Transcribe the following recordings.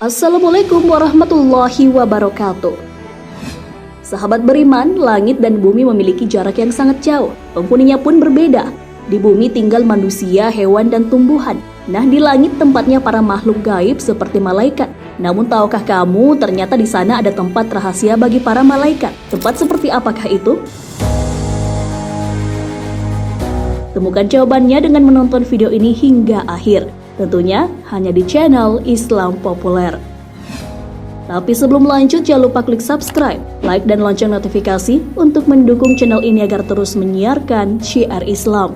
Assalamualaikum warahmatullahi wabarakatuh. Sahabat beriman, langit dan bumi memiliki jarak yang sangat jauh. Penghuninya pun berbeda. Di bumi tinggal manusia, hewan, dan tumbuhan. Nah, di langit tempatnya para makhluk gaib seperti malaikat. Namun tahukah kamu, ternyata di sana ada tempat rahasia bagi para malaikat. Tempat seperti apakah itu? Temukan jawabannya dengan menonton video ini hingga akhir. Tentunya hanya di channel Islam Populer. Tapi sebelum lanjut, jangan lupa klik subscribe, like, dan lonceng notifikasi untuk mendukung channel ini agar terus menyiarkan syiar Islam.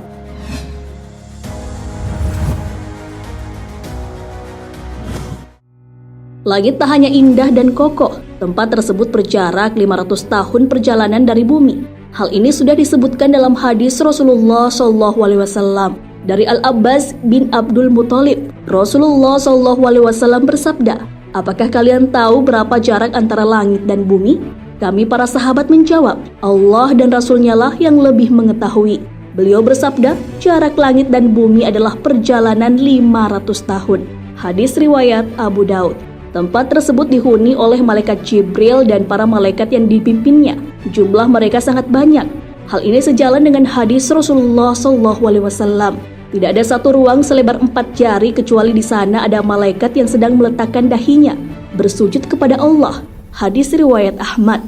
Langit tak hanya indah dan kokoh, tempat tersebut berjarak 500 tahun perjalanan dari bumi. Hal ini sudah disebutkan dalam hadis Rasulullah SAW. Dari Al-Abbas bin Abdul Muthalib, Rasulullah SAW bersabda, "Apakah kalian tahu berapa jarak antara langit dan bumi?" Kami para sahabat menjawab, "Allah dan Rasulnya lah yang lebih mengetahui." Beliau bersabda, "Jarak langit dan bumi adalah perjalanan 500 tahun." Hadis riwayat Abu Daud. Tempat tersebut dihuni oleh malaikat Jibril dan para malaikat yang dipimpinnya. Jumlah mereka sangat banyak. Hal ini sejalan dengan hadis Rasulullah SAW. Tidak ada satu ruang selebar 4 jari kecuali di sana ada malaikat yang sedang meletakkan dahinya bersujud kepada Allah. Hadis riwayat Ahmad.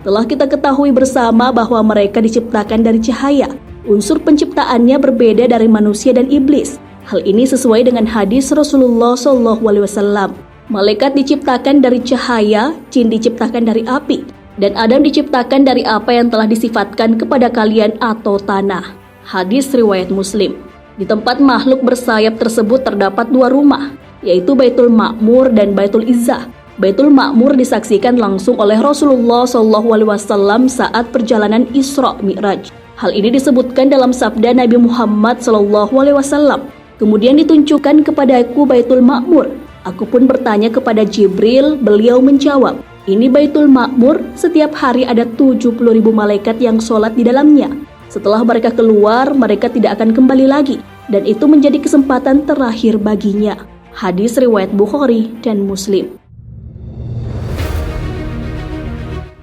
Telah kita ketahui bersama bahwa mereka diciptakan dari cahaya. Unsur penciptaannya berbeda dari manusia dan iblis. Hal ini sesuai dengan hadis Rasulullah SAW. Malaikat diciptakan dari cahaya, jin diciptakan dari api, dan Adam diciptakan dari apa yang telah disifatkan kepada kalian atau tanah. Hadis riwayat Muslim. Di tempat makhluk bersayap tersebut terdapat 2 rumah, yaitu Baitul Ma'mur dan Baitul Izzah. Baitul Ma'mur disaksikan langsung oleh Rasulullah SAW saat perjalanan Isra Mi'raj. Hal ini disebutkan dalam sabda Nabi Muhammad SAW. Kemudian ditunjukkan kepadaku Baitul Ma'mur. Aku pun bertanya kepada Jibril, beliau menjawab, "Ini Baitul Ma'mur, setiap hari ada 70.000 malaikat yang sholat di dalamnya. Setelah mereka keluar, mereka tidak akan kembali lagi, dan itu menjadi kesempatan terakhir baginya." Hadis riwayat Bukhari dan Muslim.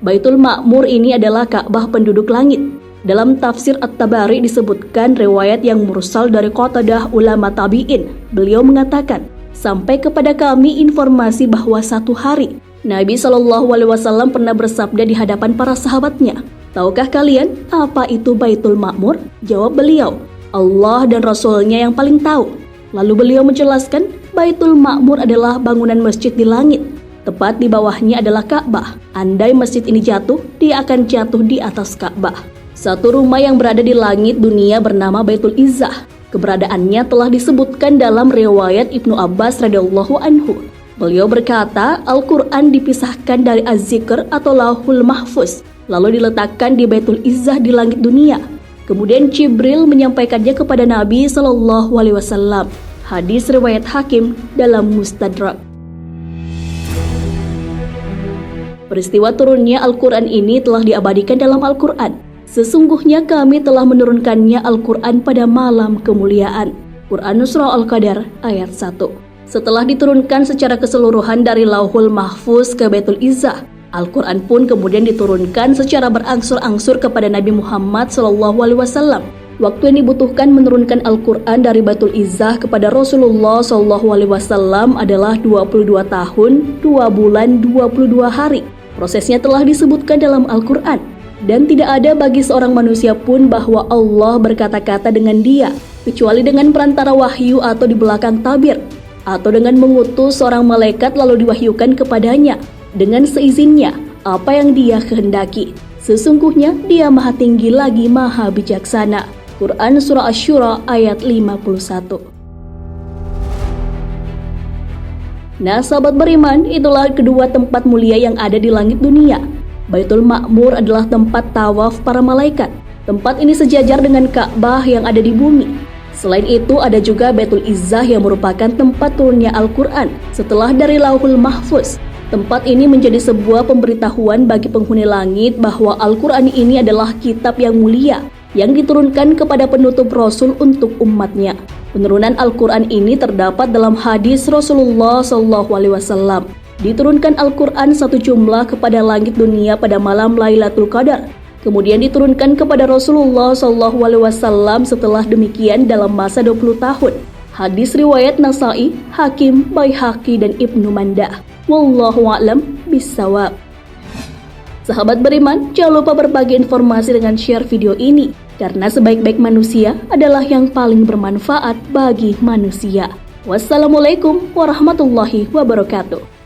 Baitul Ma'mur ini adalah Ka'bah penduduk langit. Dalam tafsir At-Tabari disebutkan riwayat yang mursal dari Qatadah ulama tabi'in. Beliau mengatakan, "Sampai kepada kami informasi bahwa satu hari Nabi SAW pernah bersabda di hadapan para sahabatnya, 'Tahukah kalian apa itu Baitul Ma'mur?' Jawab beliau, 'Allah dan Rasulnya yang paling tahu.' Lalu beliau menjelaskan, Baitul Ma'mur adalah bangunan masjid di langit. Tepat di bawahnya adalah Ka'bah. Andai masjid ini jatuh, dia akan jatuh di atas Ka'bah." Satu rumah yang berada di langit dunia bernama Baitul Izzah. Keberadaannya telah disebutkan dalam riwayat Ibnu Abbas radhiyallahu anhu. Beliau berkata, Al-Quran dipisahkan dari Az-Zikr atau Lauhul Mahfuz, lalu diletakkan di Baitul Izzah di langit dunia. Kemudian Jibril menyampaikannya kepada Nabi SAW. Hadis riwayat Hakim dalam Mustadrak. Peristiwa turunnya Al-Quran ini telah diabadikan dalam Al-Quran. Sesungguhnya kami telah menurunkannya Al-Quran pada malam kemuliaan. Quran Surah Al-Qadar ayat 1. Setelah diturunkan secara keseluruhan dari Lauhul Mahfuz ke Baitul Izzah, Al-Quran pun kemudian diturunkan secara berangsur-angsur kepada Nabi Muhammad SAW. Waktu yang dibutuhkan menurunkan Al-Quran dari Baitul Izzah kepada Rasulullah SAW adalah 22 tahun, 2 bulan, 22 hari. Prosesnya telah disebutkan dalam Al-Quran. Dan tidak ada bagi seorang manusia pun bahwa Allah berkata-kata dengan dia, kecuali dengan perantara wahyu atau di belakang tabir, atau dengan mengutus seorang malaikat lalu diwahyukan kepadanya, dengan seizinnya, apa yang dia kehendaki. Sesungguhnya dia maha tinggi lagi maha bijaksana. Quran Surah Asy-Syura ayat 51. Nah sahabat beriman, itulah kedua tempat mulia yang ada di langit dunia. Baitul Ma'mur adalah tempat tawaf para malaikat. Tempat ini sejajar dengan Ka'bah yang ada di bumi. Selain itu ada juga Baitul Izzah yang merupakan tempat turunnya Al-Quran setelah dari Lauhul Mahfuz. Tempat ini menjadi sebuah pemberitahuan bagi penghuni langit bahwa Al-Quran ini adalah kitab yang mulia yang diturunkan kepada penutup Rasul untuk umatnya. Penurunan Al-Quran ini terdapat dalam hadis Rasulullah SAW. Diturunkan Al-Quran satu jumlah kepada langit dunia pada malam Lailatul Qadar. Kemudian diturunkan kepada Rasulullah SAW setelah demikian dalam masa 20 tahun. Hadis riwayat Nasai, Hakim, Baihaqi, dan Ibnu Mandah. Wallahu a'lam bissawab. Sahabat beriman, jangan lupa berbagi informasi dengan share video ini, karena sebaik-baik manusia adalah yang paling bermanfaat bagi manusia. Wassalamualaikum warahmatullahi wabarakatuh.